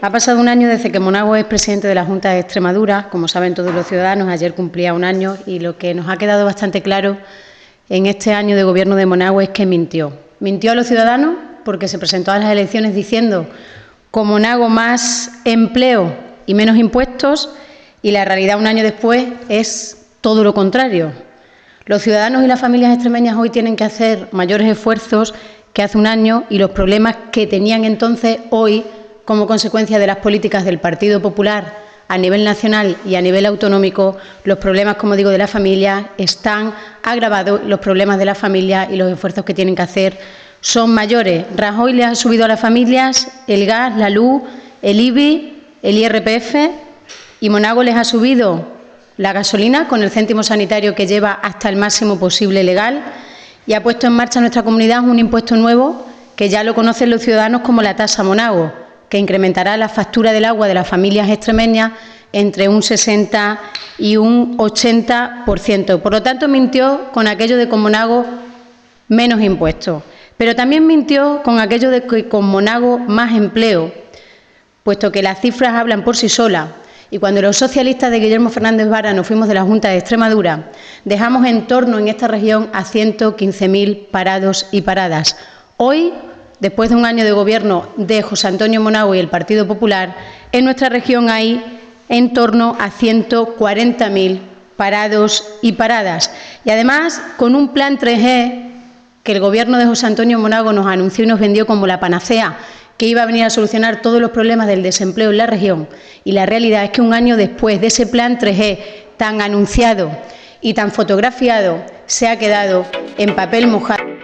Ha pasado un año desde que Monago es presidente de la Junta de Extremadura. Como saben todos los ciudadanos, ayer cumplía un año y lo que nos ha quedado bastante claro en este año de gobierno de Monago es que mintió. Mintió a los ciudadanos porque se presentó a las elecciones diciendo con Monago más empleo y menos impuestos, y la realidad un año después es todo lo contrario. Los ciudadanos y las familias extremeñas hoy tienen que hacer mayores esfuerzos que hace un año, y los problemas que tenían entonces hoy, como consecuencia de las políticas del Partido Popular a nivel nacional y a nivel autonómico, los problemas, como digo, de la familia están agravados. Los problemas de la familia y los esfuerzos que tienen que hacer son mayores. Rajoy le ha subido a las familias el gas, la luz, el IBI, el IRPF, y Monago les ha subido la gasolina con el céntimo sanitario que lleva hasta el máximo posible legal, y ha puesto en marcha en nuestra comunidad un impuesto nuevo que ya lo conocen los ciudadanos como la tasa Monago, que incrementará la factura del agua de las familias extremeñas entre un 60 y un 80%. Por lo tanto, mintió con aquello de con Monago menos impuestos, pero también mintió con aquello de que con Monago más empleo, puesto que las cifras hablan por sí solas. Y cuando los socialistas de Guillermo Fernández Vara nos fuimos de la Junta de Extremadura, dejamos en torno en esta región a 115.000 parados y paradas. Hoy, después de un año de gobierno de José Antonio Monago y el Partido Popular, en nuestra región hay en torno a 140.000 parados y paradas. Y además, con un plan 3G que el gobierno de José Antonio Monago nos anunció y nos vendió como la panacea, que iba a venir a solucionar todos los problemas del desempleo en la región. Y la realidad es que un año después de ese plan 3G tan anunciado y tan fotografiado, se ha quedado en papel mojado.